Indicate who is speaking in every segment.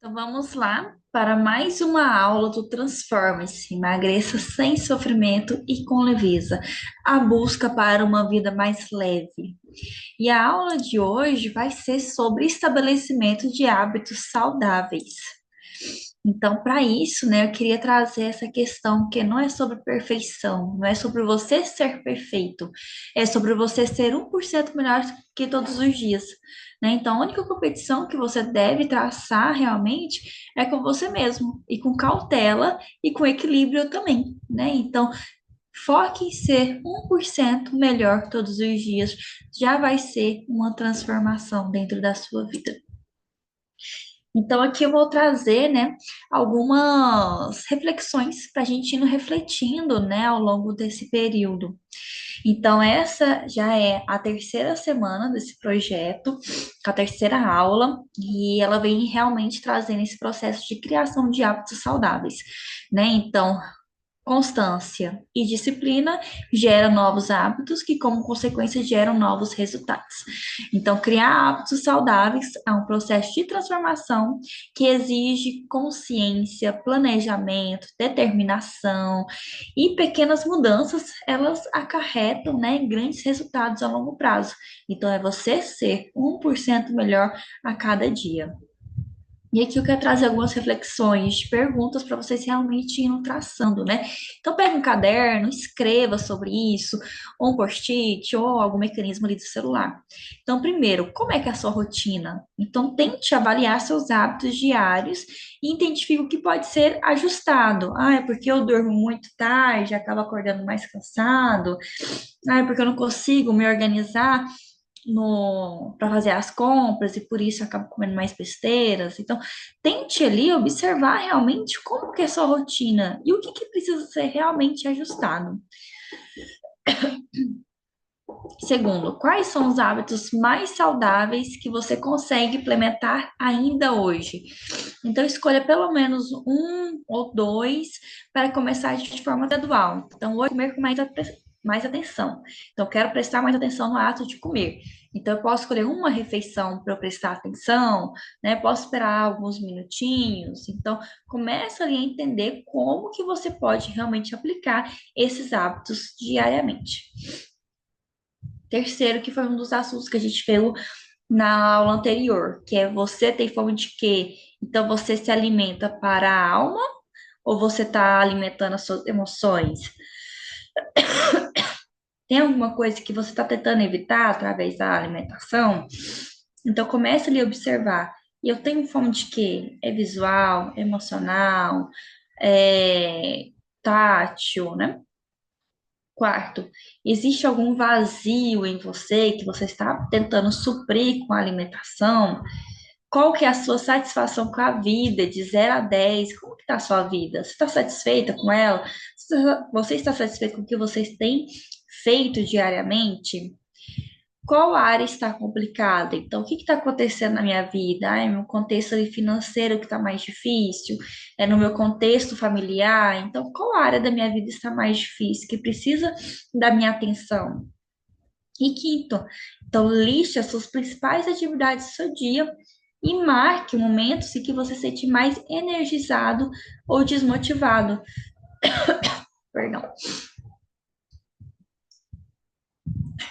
Speaker 1: Então vamos lá para mais uma aula do Transforme-se, emagreça sem sofrimento e com leveza, a busca para uma vida mais leve. E a aula de hoje vai ser sobre estabelecimento de hábitos saudáveis. Então, para isso, né, eu queria trazer essa questão que não é sobre perfeição, não é sobre você ser perfeito, é sobre você ser 1% melhor que todos os dias, né? Então, a única competição que você deve traçar realmente é com você mesmo, e com cautela e com equilíbrio também, né? Então, foque em ser 1% melhor todos os dias, já vai ser uma transformação dentro da sua vida. Então, aqui eu vou trazer, né, algumas reflexões para a gente ir no refletindo, né, ao longo desse período. Então, essa já é a terceira semana desse projeto, a terceira aula, e ela vem realmente trazendo esse processo de criação de hábitos saudáveis, né? Então, constância e disciplina geram novos hábitos que, como consequência, geram novos resultados. Então, criar hábitos saudáveis é um processo de transformação que exige consciência, planejamento, determinação e pequenas mudanças, elas acarretam, né, grandes resultados a longo prazo. Então, é você ser 1% melhor a cada dia. E aqui eu quero trazer algumas reflexões, perguntas para vocês realmente irem traçando, né? Então, pega um caderno, escreva sobre isso, ou um post-it, ou algum mecanismo ali do celular. Então, primeiro, como é que é a sua rotina? Então, tente avaliar seus hábitos diários e identifique o que pode ser ajustado. Ah, é porque eu durmo muito tarde, acabo acordando mais cansado. Ah, é porque eu não consigo me organizar no para fazer as compras e por isso eu acabo comendo mais besteiras. Então, tente ali observar realmente como que é a sua rotina e o que que precisa ser realmente ajustado. Segundo, quais são os hábitos mais saudáveis que você consegue implementar ainda hoje? Então, escolha pelo menos um ou dois para começar de forma gradual. Então, hoje comer com mais atenção. Então, eu quero prestar mais atenção no ato de comer. Então, eu posso escolher uma refeição para eu prestar atenção, né? Posso esperar alguns minutinhos. Então, começa ali a entender como que você pode realmente aplicar esses hábitos diariamente. Terceiro, que foi um dos assuntos que a gente viu na aula anterior, que é você tem fome de quê? Então você se alimenta para a alma ou você está alimentando as suas emoções? Tem alguma coisa que você está tentando evitar através da alimentação? Então começa ali a observar. E eu tenho fome de quê? É visual, emocional, é tátil, né? Quarto, existe algum vazio em você que você está tentando suprir com a alimentação? Qual que é a sua satisfação com a vida, de 0 a 10? Como que está a sua vida? Você está satisfeita com ela? Você está satisfeito com o que vocês têm feito diariamente? Qual área está complicada? Então, o que está acontecendo na minha vida? Ah, é meu contexto ali financeiro que está mais difícil? É no meu contexto familiar? Então, qual área da minha vida está mais difícil, que precisa da minha atenção? E quinto, então, liste as suas principais atividades do seu dia e marque momentos em que você se sente mais energizado ou desmotivado. Perdão.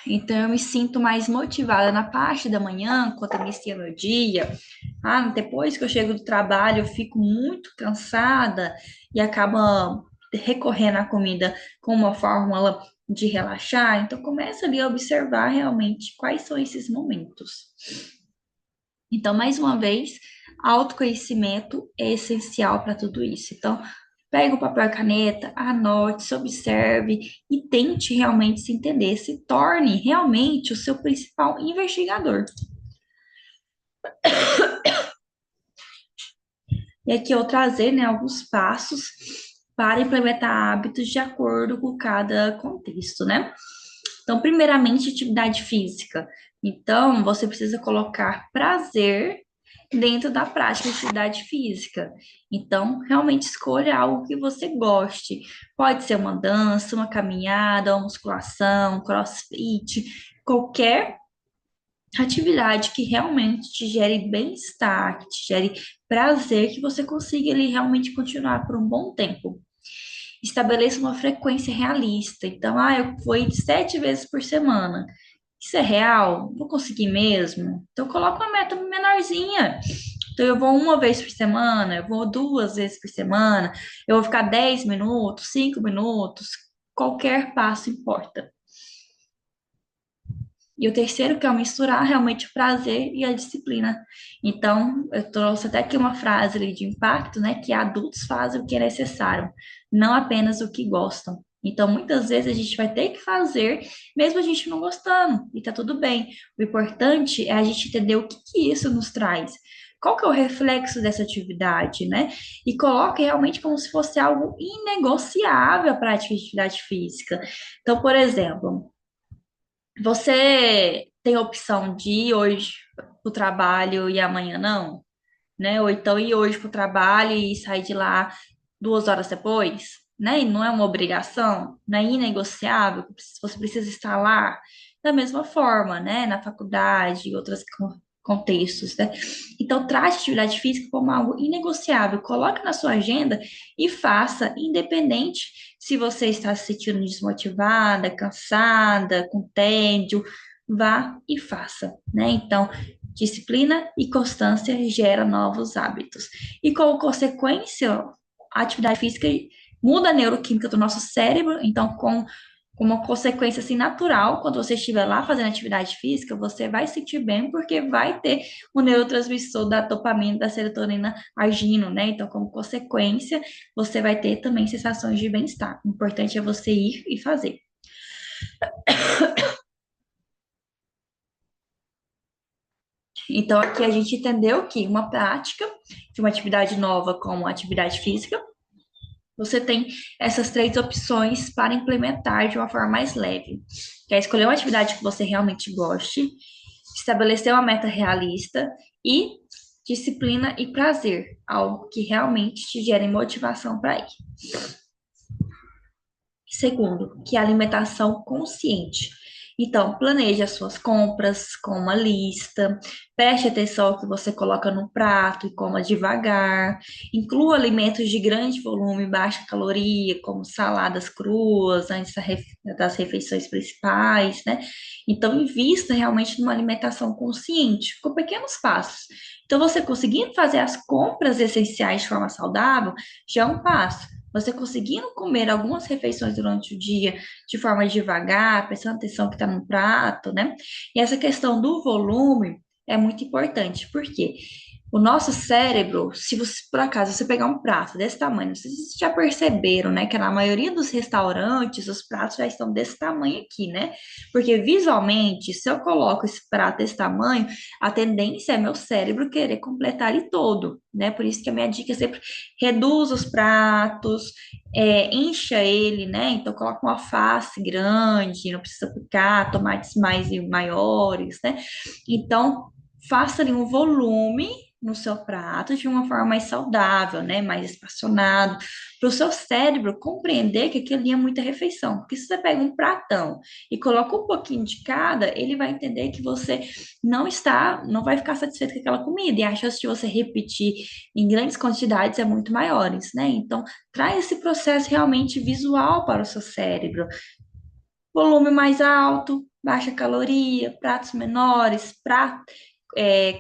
Speaker 1: Então, eu me sinto mais motivada na parte da manhã, quando inicia meu dia. Ah, depois que eu chego do trabalho, eu fico muito cansada e acaba recorrendo à comida como uma fórmula de relaxar. Então, começa ali a observar realmente quais são esses momentos. Então, mais uma vez, autoconhecimento é essencial para tudo isso. Então, pega o papel e caneta, anote, se observe e tente realmente se entender. Se torne realmente o seu principal investigador. E aqui eu vou trazer, né, alguns passos para implementar hábitos de acordo com cada contexto, né? Então, primeiramente, atividade física. Então, você precisa colocar prazer dentro da prática de atividade física. Então, realmente escolha algo que você goste. Pode ser uma dança, uma caminhada, uma musculação, crossfit, qualquer atividade que realmente te gere bem-estar, que te gere prazer, que você consiga ali realmente continuar por um bom tempo. Estabeleça uma frequência realista. Então, eu vou ir 7 vezes por semana. Isso é real? Vou conseguir mesmo? Então, coloca uma meta menorzinha. Então, eu vou uma vez por semana, eu vou 2 vezes por semana, eu vou ficar 10 minutos, 5 minutos, qualquer passo importa. E o terceiro, que é misturar realmente o prazer e a disciplina. Então, eu trouxe até aqui uma frase ali de impacto, né? Que adultos fazem o que é necessário, não apenas o que gostam. Então, muitas vezes a gente vai ter que fazer, mesmo a gente não gostando, e tá tudo bem. O importante é a gente entender o que que isso nos traz. Qual que é o reflexo dessa atividade, né? E coloque realmente como se fosse algo inegociável a prática de atividade física. Então, por exemplo, você tem a opção de ir hoje para o trabalho e amanhã não, né? Ou então ir hoje para o trabalho e sair de lá 2 horas depois, né? E não é uma obrigação, não é inegociável, você precisa estar lá da mesma forma, né? Na faculdade e outros contextos, né? Então, trate a atividade física como algo inegociável, coloque na sua agenda e faça, independente se você está se sentindo desmotivada, cansada, com tédio, vá e faça, né? Então, disciplina e constância gera novos hábitos. E como consequência, a atividade física muda a neuroquímica do nosso cérebro, então com uma consequência assim natural, quando você estiver lá fazendo atividade física, você vai se sentir bem porque vai ter o neurotransmissor da dopamina, da serotonina agindo, né? Então, como consequência, você vai ter também sensações de bem-estar. O importante é você ir e fazer. Então, aqui a gente entendeu que uma prática de uma atividade nova, como a atividade física, você tem essas três opções para implementar de uma forma mais leve. Que é escolher uma atividade que você realmente goste, estabelecer uma meta realista e disciplina e prazer, algo que realmente te gere motivação para ir. Segundo, que é a alimentação consciente. Então, planeje as suas compras com uma lista, preste atenção ao que você coloca no prato e coma devagar. Inclua alimentos de grande volume, baixa caloria, como saladas cruas antes das refeições principais, né? Então, invista realmente numa alimentação consciente, com pequenos passos. Então, você conseguindo fazer as compras essenciais de forma saudável, já é um passo. Você conseguindo comer algumas refeições durante o dia de forma devagar, prestando atenção que está no prato, né? E essa questão do volume é muito importante, porque o nosso cérebro, se você, por acaso, você pegar um prato desse tamanho, não sei se vocês já perceberam, né, que na maioria dos restaurantes, os pratos já estão desse tamanho aqui, né? Porque visualmente, se eu coloco esse prato desse tamanho, a tendência é meu cérebro querer completar ele todo, né? Por isso que a minha dica é sempre reduz os pratos, encha ele, né? Então, coloca uma alface grande, não precisa picar, tomates mais e maiores, né? Então, faça ali um volume no seu prato de uma forma mais saudável, né? Mais espaçonado, para o seu cérebro compreender que aquilo ali é muita refeição. Porque se você pega um pratão e coloca um pouquinho de cada, ele vai entender que você não vai ficar satisfeito com aquela comida, e a chance de você repetir em grandes quantidades é muito maiores, né? Então, traz esse processo realmente visual para o seu cérebro. Volume mais alto, baixa caloria, pratos menores,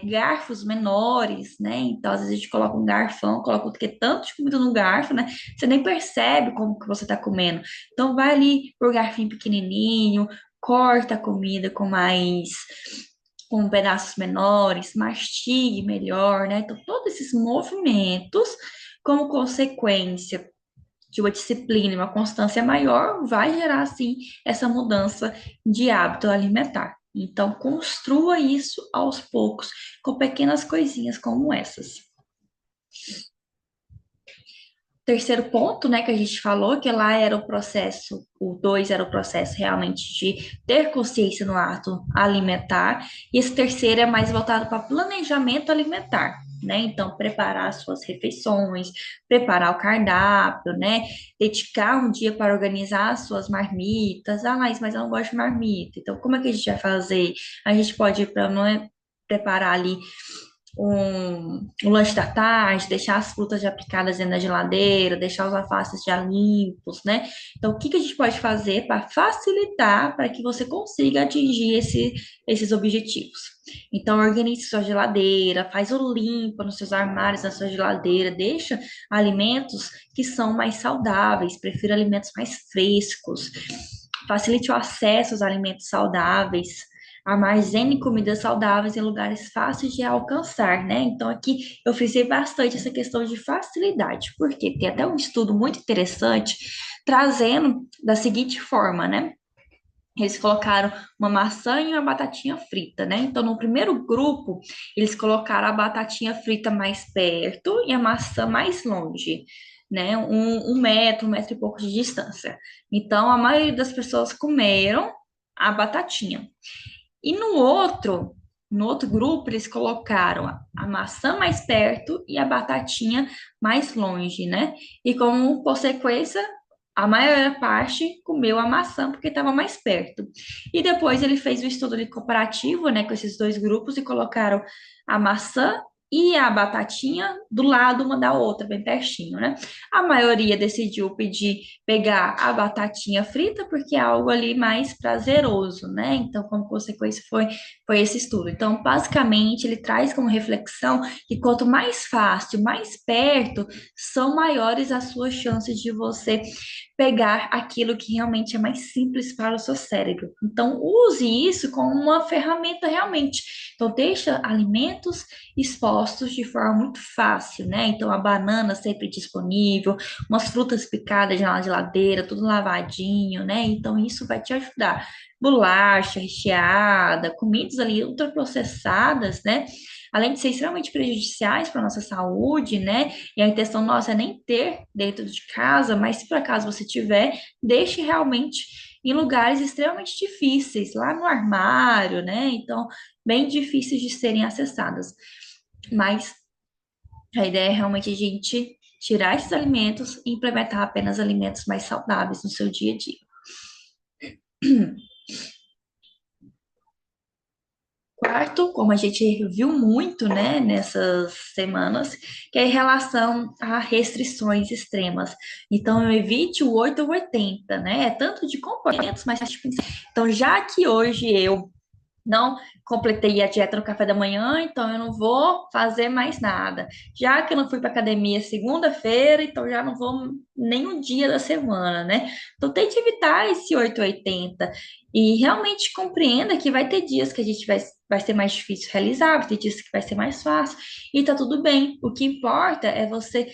Speaker 1: garfos menores, né? Então, às vezes a gente coloca um garfão, coloca o que tanto de comida no garfo, né? Você nem percebe como que você está comendo. Então, vai ali por garfinho pequenininho, corta a comida com pedaços menores, mastigue melhor, né? Então, todos esses movimentos, como consequência de uma disciplina e uma constância maior, vai gerar, sim, essa mudança de hábito alimentar. Então, construa isso aos poucos, com pequenas coisinhas como essas. terceiro ponto, né, que a gente falou, que lá era o processo, o dois era o processo realmente de ter consciência no ato alimentar, e esse terceiro é mais voltado para planejamento alimentar, né? Então, preparar as suas refeições, preparar o cardápio, né? Dedicar um dia para organizar as suas marmitas. Ah, mas eu não gosto de marmita. Então, como é que a gente vai fazer? A gente pode ir para não preparar ali um lanche da tarde, deixar as frutas já picadas dentro da geladeira, deixar os alfaces já limpos, né? Então, o que que a gente pode fazer para facilitar para que você consiga atingir esses objetivos? Então, organize sua geladeira, faz o limpa nos seus armários, na sua geladeira, deixa alimentos que são mais saudáveis, prefira alimentos mais frescos, facilite o acesso aos alimentos saudáveis, armazene comidas saudáveis em lugares fáceis de alcançar, né? Então, aqui eu frisei bastante essa questão de facilidade, porque tem até um estudo muito interessante trazendo da seguinte forma, né? Eles colocaram uma maçã e uma batatinha frita, né? Então, no primeiro grupo, eles colocaram a batatinha frita mais perto e a maçã mais longe, né? Um metro e pouco de distância. Então, a maioria das pessoas comeram a batatinha. E no outro grupo, eles colocaram a maçã mais perto e a batatinha mais longe, né? E como consequência, a maior parte comeu a maçã porque estava mais perto. E depois ele fez um estudo ali comparativo, né, com esses dois grupos e colocaram a maçã e a batatinha do lado uma da outra, bem pertinho, né? A maioria decidiu pegar a batatinha frita porque é algo ali mais prazeroso, né? Então, como consequência, foi esse estudo. Então, basicamente, ele traz como reflexão que quanto mais fácil, mais perto, são maiores as suas chances de você pegar aquilo que realmente é mais simples para o seu cérebro. Então, use isso como uma ferramenta realmente. Então, deixa alimentos expostos de forma muito fácil, né? Então, a banana sempre disponível, umas frutas picadas na geladeira, tudo lavadinho, né? Então, isso vai te ajudar. Bolacha recheada, comidas ali ultraprocessadas, né? Além de ser extremamente prejudiciais para a nossa saúde, né? E a intenção nossa é nem ter dentro de casa, mas se por acaso você tiver, deixe realmente em lugares extremamente difíceis, lá no armário, né? Então, bem difíceis de serem acessadas. Mas a ideia é realmente a gente tirar esses alimentos e implementar apenas alimentos mais saudáveis no seu dia a dia. Quarto, como a gente viu muito, né, nessas semanas, que é em relação a restrições extremas. Então, evite o 8 ou 80, né? Tanto de comportamentos, mas tipo, então, já que hoje eu não completei a dieta no café da manhã, então eu não vou fazer mais nada. Já que eu não fui para academia segunda-feira, então já não vou nenhum dia da semana, né? Então tente evitar esse 880 e realmente compreenda que vai ter dias que a gente vai ser mais difícil realizar, vai ter dias que vai ser mais fácil e tá tudo bem. O que importa é você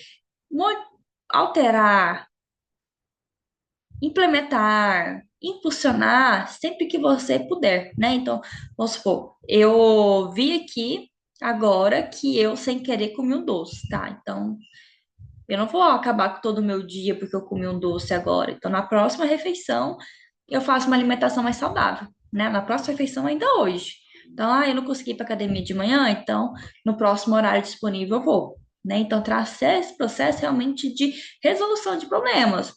Speaker 1: alterar, implementar, impulsionar sempre que você puder, né? Então, vamos supor, eu vi aqui agora que eu, sem querer, comi um doce, tá? Então, eu não vou acabar com todo o meu dia porque eu comi um doce agora. Então, na próxima refeição, eu faço uma alimentação mais saudável, né? Na próxima refeição, ainda hoje. Então, eu não consegui ir para academia de manhã, então, no próximo horário disponível, eu vou. Né? Então, trazer esse processo realmente de resolução de problemas.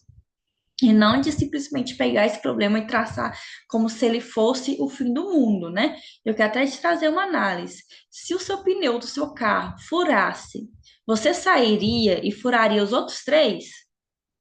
Speaker 1: E não de simplesmente pegar esse problema e traçar como se ele fosse o fim do mundo, né? Eu quero até te trazer uma análise. Se o seu pneu do seu carro furasse, você sairia e furaria os outros três?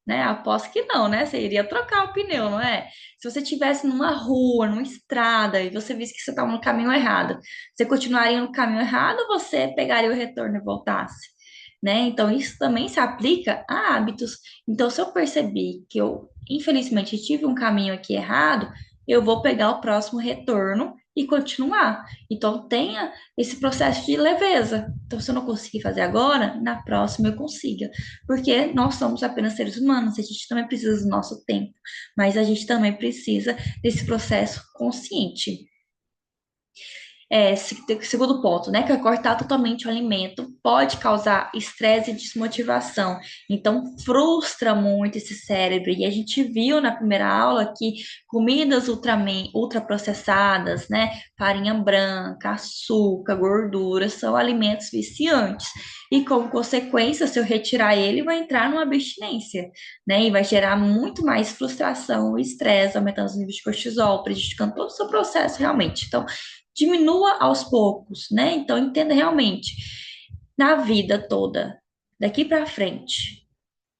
Speaker 1: Né? Aposto que não, né? Você iria trocar o pneu, não é? Se você estivesse numa rua, numa estrada, e você visse que você estava no caminho errado, você continuaria no caminho errado ou você pegaria o retorno e voltasse? Né? Então, isso também se aplica a hábitos. Então, se eu perceber que eu, infelizmente, tive um caminho aqui errado, eu vou pegar o próximo retorno e continuar. Então, tenha esse processo de leveza. Então, se eu não conseguir fazer agora, na próxima eu consiga. Porque nós somos apenas seres humanos, a gente também precisa do nosso tempo, mas a gente também precisa desse processo consciente. segundo ponto, né, que é cortar totalmente o alimento pode causar estresse e desmotivação. Então, frustra muito esse cérebro. E a gente viu na primeira aula que comidas ultraprocessadas, né, farinha branca, açúcar, gordura, são alimentos viciantes. E, como consequência, se eu retirar ele, vai entrar numa abstinência, né, e vai gerar muito mais frustração e estresse, aumentando os níveis de cortisol, prejudicando todo o seu processo realmente. Então, diminua aos poucos, né? Então, entenda realmente, na vida toda, daqui para frente,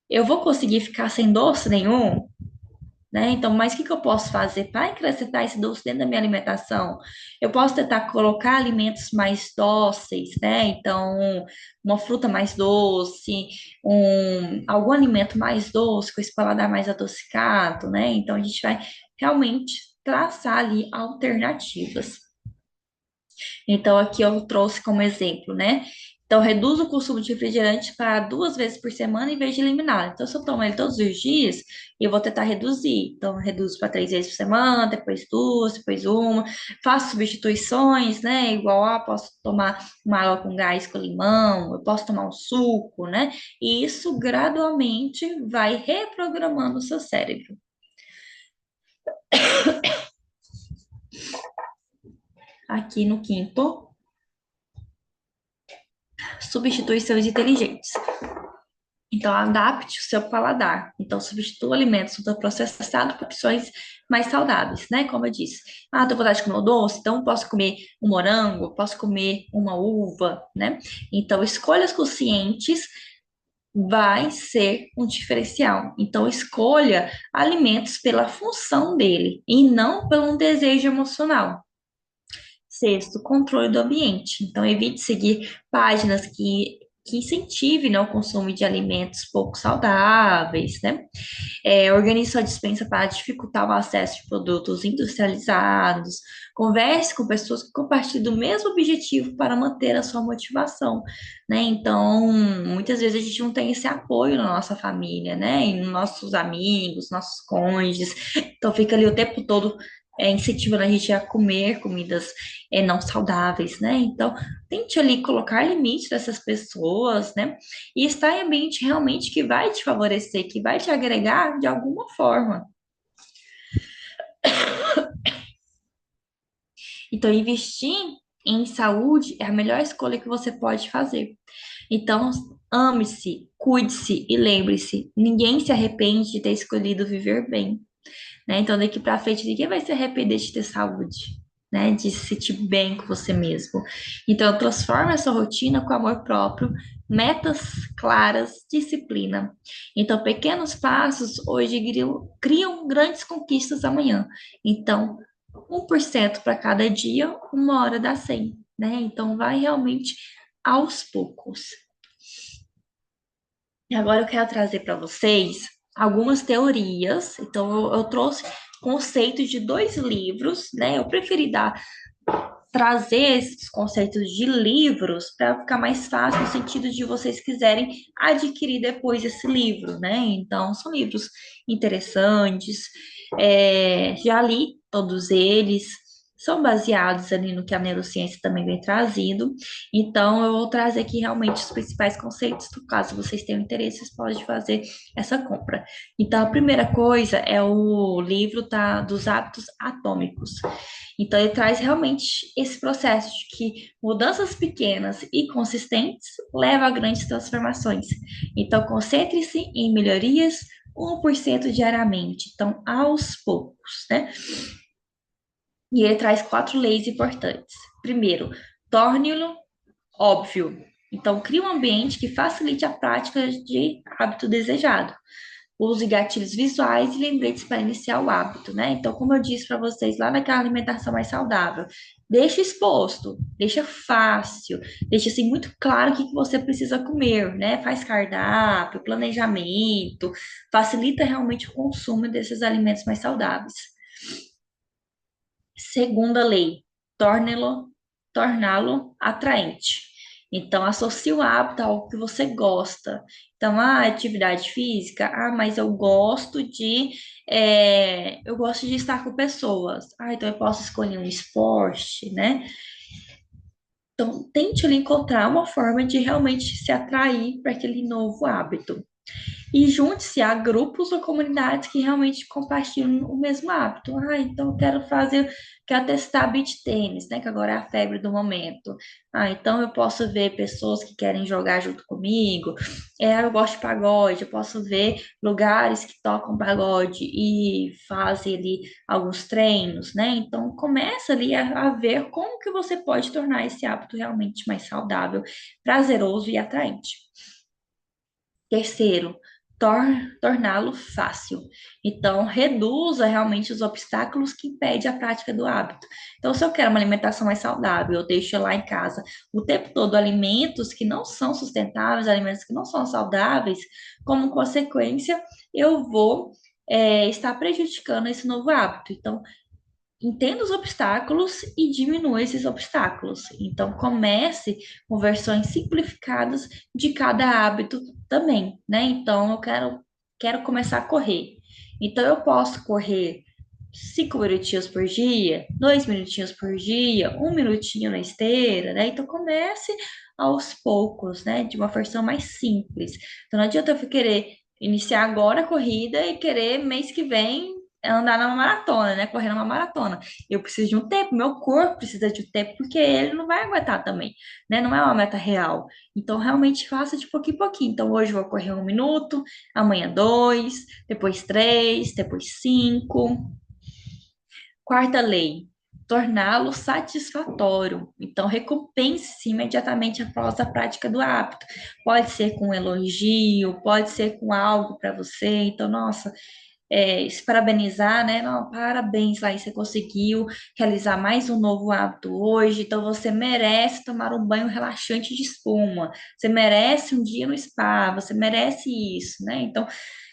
Speaker 1: eu vou conseguir ficar sem doce nenhum, né? Então, mas o que que eu posso fazer para acrescentar esse doce dentro da minha alimentação? Eu posso tentar colocar alimentos mais doces, né? Então, uma fruta mais doce, algum alimento mais doce, com esse paladar mais adocicado, né? Então, a gente vai realmente traçar ali alternativas. Então, aqui eu trouxe como exemplo, né? Então, reduz o consumo de refrigerante para 2 vezes por semana em vez de eliminar. Então, se eu tomo ele todos os dias, eu vou tentar reduzir. Então, eu reduzo para 3 vezes por semana, depois duas, depois uma. Faço substituições, né? Igual, posso tomar uma água com gás com limão, eu posso tomar um suco, né? E isso gradualmente vai reprogramando o seu cérebro. Aqui no quinto, substituições inteligentes. Então, adapte o seu paladar. Então, substitua alimentos ultraprocessados por opções mais saudáveis, né? Como eu disse. Ah, tô com vontade de comer um doce, então posso comer um morango, posso comer uma uva, né? Então, escolhas conscientes vai ser um diferencial. Então, escolha alimentos pela função dele e não pelo um desejo emocional. Sexto, controle do ambiente. Então, evite seguir páginas que incentivem, né, o consumo de alimentos pouco saudáveis, né? Organize sua despensa para dificultar o acesso de produtos industrializados. Converse com pessoas que compartilham do mesmo objetivo para manter a sua motivação, né? Então, muitas vezes a gente não tem esse apoio na nossa família, né? E nos nossos amigos, nossos cônjuges. Então, fica ali o tempo todo incentivando a gente a comer comidas não saudáveis, né? Então, tente ali colocar limites dessas pessoas, né? E estar em ambiente realmente que vai te favorecer, que vai te agregar de alguma forma. Então, investir em saúde é a melhor escolha que você pode fazer. Então, ame-se, cuide-se e lembre-se, ninguém se arrepende de ter escolhido viver bem, né? Então, daqui para frente, ninguém vai se arrepender de ter saúde, né? De se sentir bem com você mesmo. Então, transforma essa rotina com amor próprio, metas claras, disciplina. Então, pequenos passos hoje criam grandes conquistas amanhã. Então, 1% para cada dia, uma hora dá 100, né? Então, vai realmente aos poucos. E agora eu quero trazer para vocês algumas teorias. Então, eu trouxe conceitos de 2 livros, né? Eu preferi trazer esses conceitos de livros para ficar mais fácil no sentido de vocês quiserem adquirir depois esse livro, né? Então, são livros interessantes. Já li todos eles. São baseados ali no que a neurociência também vem trazendo. Então, eu vou trazer aqui realmente os principais conceitos. Caso vocês tenham interesse, vocês podem fazer essa compra. Então, a primeira coisa é o livro dos hábitos atômicos. Então, ele traz realmente esse processo de que mudanças pequenas e consistentes levam a grandes transformações. Então, concentre-se em melhorias 1% diariamente. Então, aos poucos, né? E ele traz 4 leis importantes. Primeiro, torne-lo óbvio. Então, crie um ambiente que facilite a prática de hábito desejado. Use gatilhos visuais e lembretes para iniciar o hábito, né? Então, como eu disse para vocês lá naquela alimentação mais saudável, deixa exposto, deixa fácil, deixa assim muito claro o que que você precisa comer, né? Faz cardápio, planejamento, facilita realmente o consumo desses alimentos mais saudáveis. Segunda lei, torná-lo atraente. Então, associe o hábito ao que você gosta. Então, atividade física, mas eu gosto de estar com pessoas. Então eu posso escolher um esporte, né? Então, tente ali encontrar uma forma de realmente se atrair para aquele novo hábito. E junte-se a grupos ou comunidades que realmente compartilham o mesmo hábito. Ah, então eu quero fazer, quero testar beach tênis, né? Que agora é a febre do momento. Ah, então eu posso ver pessoas que querem jogar junto comigo. Eu gosto de pagode, eu posso ver lugares que tocam pagode e fazem ali alguns treinos, né? Então começa ali a ver como que você pode tornar esse hábito realmente mais saudável, prazeroso e atraente. Terceiro, torná-lo fácil. Então, reduza realmente os obstáculos que impedem a prática do hábito. Então, se eu quero uma alimentação mais saudável, eu deixo lá em casa o tempo todo alimentos que não são sustentáveis, alimentos que não são saudáveis, como consequência, eu vou estar prejudicando esse novo hábito. Então, entenda os obstáculos e diminua esses obstáculos. Então, comece com versões simplificadas de cada hábito também, né? Então, quero começar a correr. Então, eu posso correr 5 minutinhos por dia, 2 minutinhos por dia, 1 minutinho na esteira, né? Então, comece aos poucos, né? De uma versão mais simples. Então, não adianta eu querer iniciar agora a corrida e querer mês que vem andar numa maratona, né? Correr numa maratona. Eu preciso de um tempo, meu corpo precisa de um tempo, porque ele não vai aguentar também, né? Não é uma meta real. Então, realmente faça de pouquinho em pouquinho. Então, hoje eu vou correr 1 minuto, amanhã dois, depois três, depois cinco. Quarta lei, torná-lo satisfatório. Então, recompense-se imediatamente após a prática do hábito. Pode ser com um elogio, pode ser com algo para você. Então, nossa, se parabenizar, né? Não, parabéns, lá, você conseguiu realizar mais um novo hábito hoje. Então, você merece tomar um banho relaxante de espuma. Você merece um dia no spa. Você merece isso, né? Então,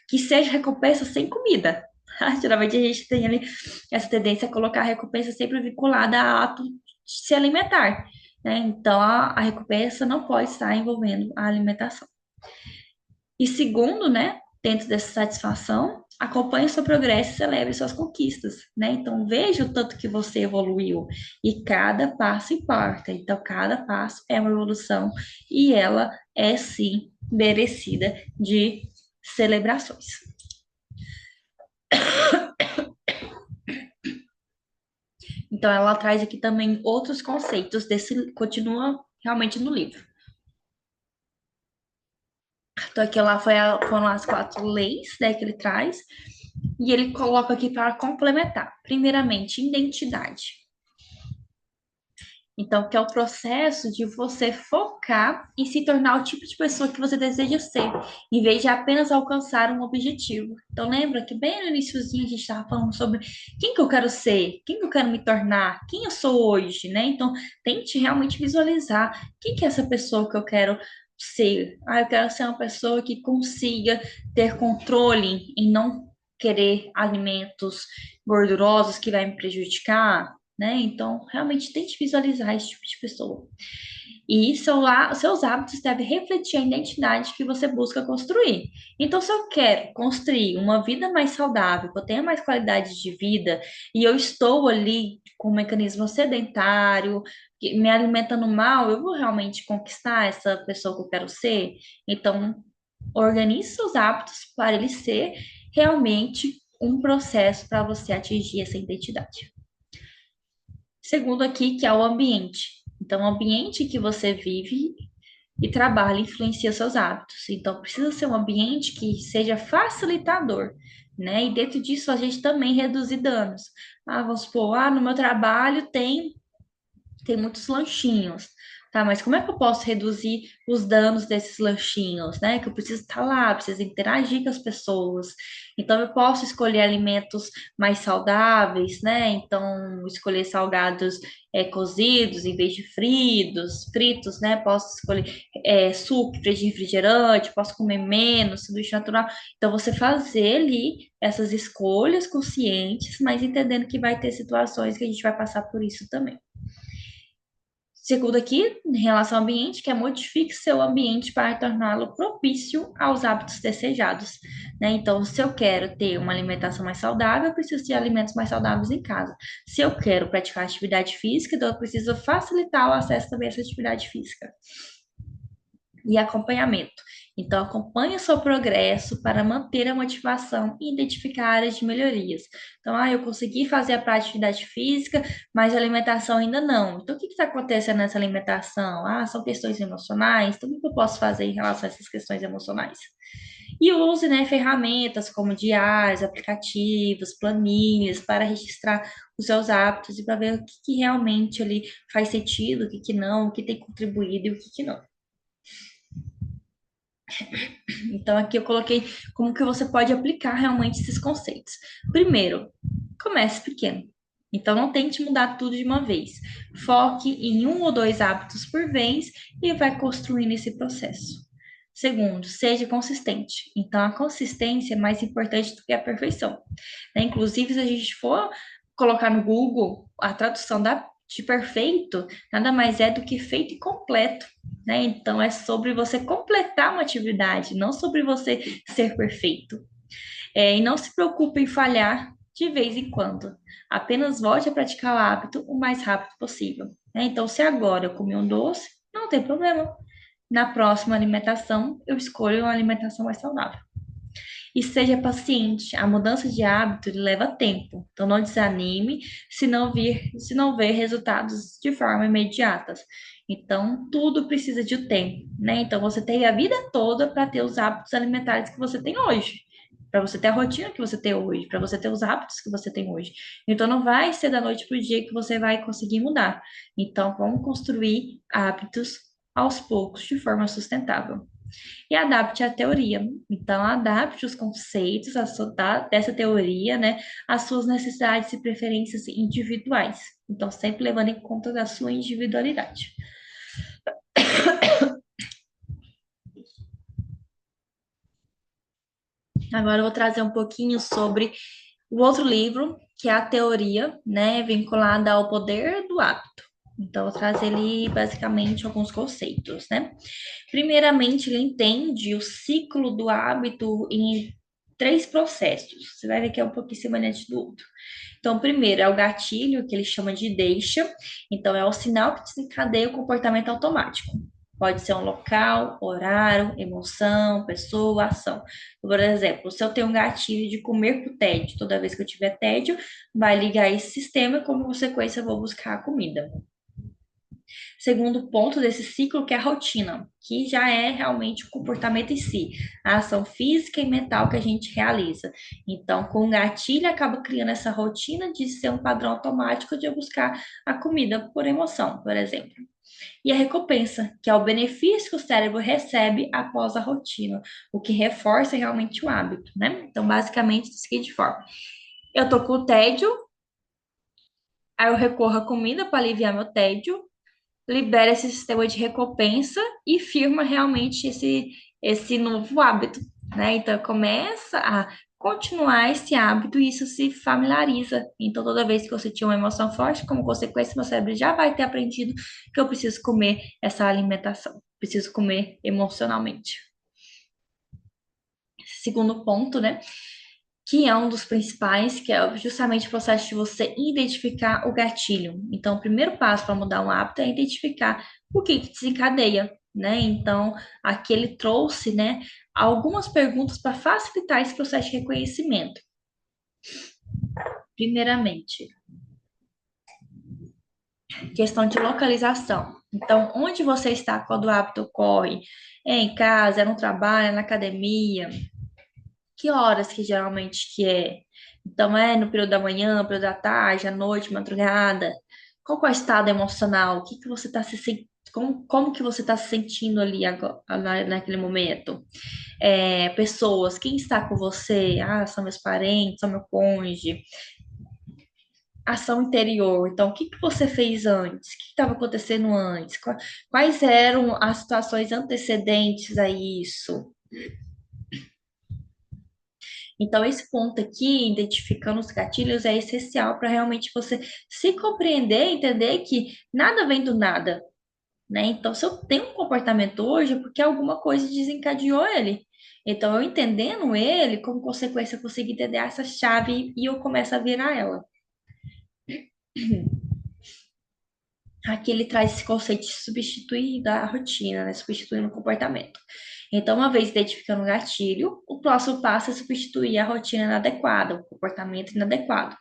Speaker 1: que seja recompensa sem comida. Geralmente a gente tem ali essa tendência a colocar a recompensa sempre vinculada a ato de se alimentar, né? Então a recompensa não pode estar envolvendo a alimentação. E segundo, né, dentro dessa satisfação, acompanhe o seu progresso e celebre suas conquistas, né? Então veja o tanto que você evoluiu e cada passo importa. Então cada passo é uma evolução e ela é sim merecida de celebrações. Então, ela traz aqui também outros conceitos desse, continua realmente no livro. Então, aqui lá foram as 4 leis, né, que ele traz, e ele coloca aqui para complementar. Primeiramente, identidade. Então, que é o processo de você focar em se tornar o tipo de pessoa que você deseja ser, em vez de apenas alcançar um objetivo. Então, lembra que bem no iniciozinho a gente estava falando sobre quem que eu quero ser, quem que eu quero me tornar, quem eu sou hoje, né? Então, tente realmente visualizar quem que é essa pessoa que eu quero ser. Ah, eu quero ser uma pessoa que consiga ter controle em não querer alimentos gordurosos que vai me prejudicar, né? Então, realmente tente visualizar esse tipo de pessoa. E seus hábitos devem refletir a identidade que você busca construir. Então, se eu quero construir uma vida mais saudável, que eu tenha mais qualidade de vida, e eu estou ali com um mecanismo sedentário, me alimentando mal, eu vou realmente conquistar essa pessoa que eu quero ser? Então, organize seus hábitos para ele ser realmente um processo para você atingir essa identidade. Segundo aqui, que é o ambiente. Então, o ambiente que você vive e trabalha influencia seus hábitos. Então, precisa ser um ambiente que seja facilitador, né? E dentro disso, a gente também reduzir danos. Ah, vamos supor, no meu trabalho tem muitos lanchinhos. Tá, mas como é que eu posso reduzir os danos desses lanchinhos, né? Que eu preciso estar lá, preciso interagir com as pessoas. Então, eu posso escolher alimentos mais saudáveis, né? Então, escolher salgados cozidos em vez de fritos, né? Posso escolher suco de refrigerante, posso comer menos, sanduíche natural. Então, você fazer ali essas escolhas conscientes, mas entendendo que vai ter situações que a gente vai passar por isso também. Segundo aqui, em relação ao ambiente, que é modifique seu ambiente para torná-lo propício aos hábitos desejados, né? Então, se eu quero ter uma alimentação mais saudável, eu preciso de alimentos mais saudáveis em casa. Se eu quero praticar atividade física, então eu preciso facilitar o acesso também a essa atividade física e acompanhamento. Então, acompanhe o seu progresso para manter a motivação e identificar áreas de melhorias. Então, eu consegui fazer a prática de atividade física, mas a alimentação ainda não. Então, o que está acontecendo nessa alimentação? São questões emocionais. Então, o que eu posso fazer em relação a essas questões emocionais? E use, né, ferramentas como diários, aplicativos, planilhas para registrar os seus hábitos e para ver o que realmente ali faz sentido, o que não, o que tem contribuído e o que não. Então, aqui eu coloquei como que você pode aplicar realmente esses conceitos. Primeiro, comece pequeno. Então, não tente mudar tudo de uma vez. Foque em um ou dois hábitos por vez e vai construindo esse processo. Segundo, seja consistente. Então, a consistência é mais importante do que a perfeição, né? Inclusive, se a gente for colocar no Google a tradução de perfeito, nada mais é do que feito e completo, né? Então, é sobre você completar uma atividade, não sobre você ser perfeito. E não se preocupe em falhar de vez em quando. Apenas volte a praticar o hábito o mais rápido possível, né? Então, se agora eu comi um doce, não tem problema. Na próxima alimentação, eu escolho uma alimentação mais saudável. E seja paciente. A mudança de hábito leva tempo. Então não desanime se não ver resultados de forma imediata. Então tudo precisa de um tempo, né? Então você tem a vida toda para ter os hábitos alimentares que você tem hoje. Para você ter a rotina que você tem hoje, para você ter os hábitos que você tem hoje. Então, não vai ser da noite para o dia que você vai conseguir mudar. Então, vamos construir hábitos aos poucos, de forma sustentável e adapte a teoria. Então, adapte os conceitos dessa teoria, né, às suas necessidades e preferências individuais. Então, sempre levando em conta a sua individualidade. Agora, eu vou trazer um pouquinho sobre o outro livro, que é a teoria, né, vinculada ao poder do hábito. Então, eu vou trazer ali basicamente alguns conceitos, né? Primeiramente, ele entende o ciclo do hábito em três processos. Você vai ver que é um pouquinho semelhante do outro. Então, primeiro é o gatilho, que ele chama de deixa. Então, é o sinal que desencadeia o comportamento automático. Pode ser um local, horário, emoção, pessoa, ação. Por exemplo, se eu tenho um gatilho de comer por tédio, toda vez que eu tiver tédio, vai ligar esse sistema e, como consequência, eu vou buscar a comida. Segundo ponto desse ciclo, que é a rotina, que já é realmente o comportamento em si, a ação física e mental que a gente realiza. Então, com o gatilho, acaba criando essa rotina de ser um padrão automático de eu buscar a comida por emoção, por exemplo. E a recompensa, que é o benefício que o cérebro recebe após a rotina, o que reforça realmente o hábito, né? Então, basicamente, da seguinte forma: eu tô com tédio, aí eu recorro à comida para aliviar meu tédio, libera esse sistema de recompensa e firma realmente esse novo hábito, né? Então começa a continuar esse hábito e isso se familiariza. Então toda vez que você tinha uma emoção forte, como consequência, meu cérebro já vai ter aprendido que eu preciso comer essa alimentação, preciso comer emocionalmente. Segundo ponto, né? Que é um dos principais, que é justamente o processo de você identificar o gatilho. Então, o primeiro passo para mudar um hábito é identificar o que desencadeia, né? Então, aqui ele trouxe, né, algumas perguntas para facilitar esse processo de reconhecimento. Primeiramente, questão de localização. Então, onde você está quando o hábito ocorre? É em casa, é no trabalho, é na academia? Que horas que geralmente que é? Então, é no período da manhã, no período da tarde, à noite, madrugada? Qual que é o estado emocional? O que que você está se sentindo? Como que você está se sentindo ali agora, naquele momento? Pessoas, quem está com você? São meus parentes, são meu cônjuge. Ação interior. Então, o que que você fez antes? O que estava acontecendo antes? Quais eram as situações antecedentes a isso? Então, esse ponto aqui, identificando os gatilhos, é essencial para realmente você se compreender e entender que nada vem do nada. né? Então, se eu tenho um comportamento hoje, é porque alguma coisa desencadeou ele. Então, eu entendendo ele, como consequência, eu consigo entender essa chave e eu começo a virar ela. Aqui ele traz esse conceito de substituir da rotina, né? Substituindo o comportamento. Então, uma vez identificando o gatilho, o próximo passo é substituir a rotina inadequada, o comportamento inadequado,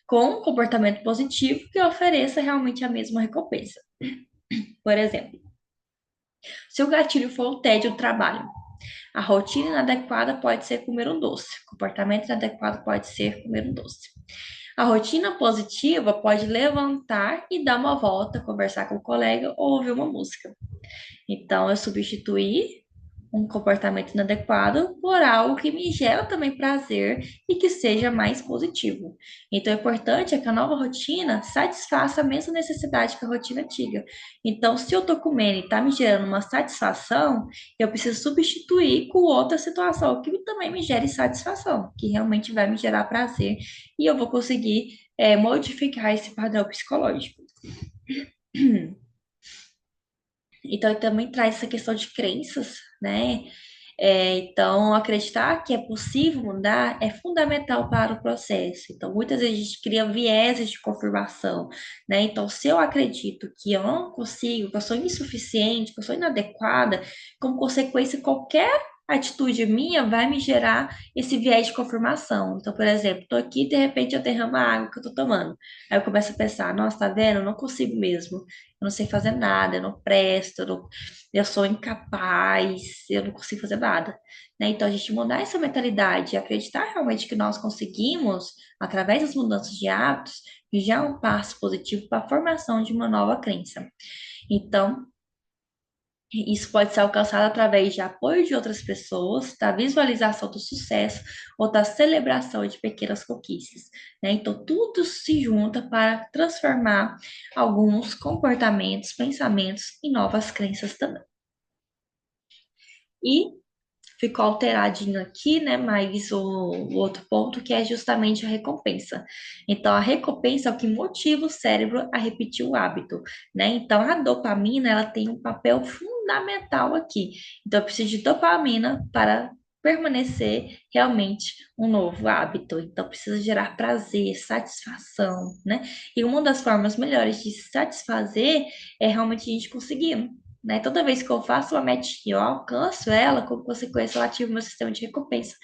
Speaker 1: com um comportamento positivo que ofereça realmente a mesma recompensa. Por exemplo, se o gatilho for o tédio do trabalho, a rotina inadequada pode ser comer um doce, o comportamento inadequado pode ser comer um doce. A rotina positiva pode levantar e dar uma volta, conversar com o colega ou ouvir uma música. Então, eu substituí um comportamento inadequado por algo que me gera também prazer e que seja mais positivo. Então, o importante é que a nova rotina satisfaça a mesma necessidade que a rotina antiga. Então, se eu estou comendo e está me gerando uma satisfação, eu preciso substituir com outra situação que também me gere satisfação, que realmente vai me gerar prazer e eu vou conseguir modificar esse padrão psicológico. Então, ele também traz essa questão de crenças, né? Então, acreditar que é possível mudar é fundamental para o processo. Então, muitas vezes a gente cria vieses de confirmação, né? Então, se eu acredito que eu não consigo, que eu sou insuficiente, que eu sou inadequada, como consequência, qualquer atitude minha vai me gerar esse viés de confirmação. Então, por exemplo, estou aqui e de repente eu derramo a água que eu estou tomando. Aí eu começo a pensar, nossa, tá vendo? Eu não consigo mesmo. Eu não sei fazer nada, eu não presto, eu sou incapaz, eu não consigo fazer nada, né? Então, a gente mudar essa mentalidade e acreditar realmente que nós conseguimos, através das mudanças de hábitos, já é um passo positivo para a formação de uma nova crença. Então, isso pode ser alcançado através de apoio de outras pessoas, da visualização do sucesso ou da celebração de pequenas conquistas, né? Então, tudo se junta para transformar alguns comportamentos, pensamentos em novas crenças também. E ficou alteradinho aqui, né? Mas o outro ponto que é justamente a recompensa. Então, a recompensa é o que motiva o cérebro a repetir o hábito, né? Então, a dopamina, ela tem um papel fundamental aqui. Então, eu preciso de dopamina para permanecer realmente um novo hábito. Então, precisa gerar prazer, satisfação, né? E uma das formas melhores de se satisfazer é realmente a gente conseguir, né? Toda vez que eu faço uma metinha, eu alcanço ela, como consequência, eu ativo meu sistema de recompensa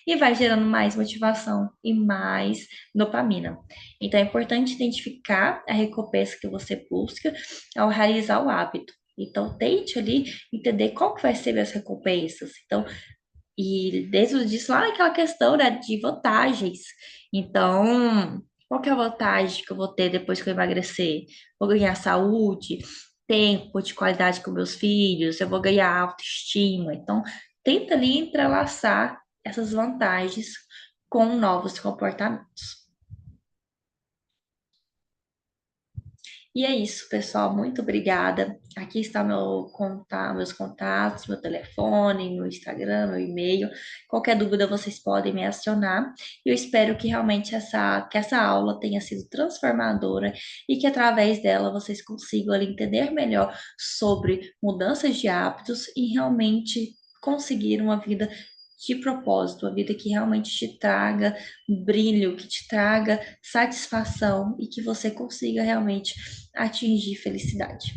Speaker 1: e vai gerando mais motivação e mais dopamina. Então, é importante identificar a recompensa que você busca ao realizar o hábito. Então, tente ali entender qual que vai ser as recompensas. Então, e dentro disso, lá naquela questão, né, de vantagens. Então, qual que é a vantagem que eu vou ter depois que eu emagrecer? Vou ganhar saúde, tempo de qualidade com meus filhos, eu vou ganhar autoestima. Então, tenta ali entrelaçar essas vantagens com novos comportamentos. E é isso, pessoal. Muito obrigada. Aqui está meus contatos, meu telefone, meu Instagram, meu e-mail. Qualquer dúvida vocês podem me acionar. Eu espero que realmente que essa aula tenha sido transformadora e que através dela vocês consigam ali, entender melhor sobre mudanças de hábitos e realmente conseguir uma vida de propósito, uma vida que realmente te traga brilho, que te traga satisfação e que você consiga realmente atingir felicidade.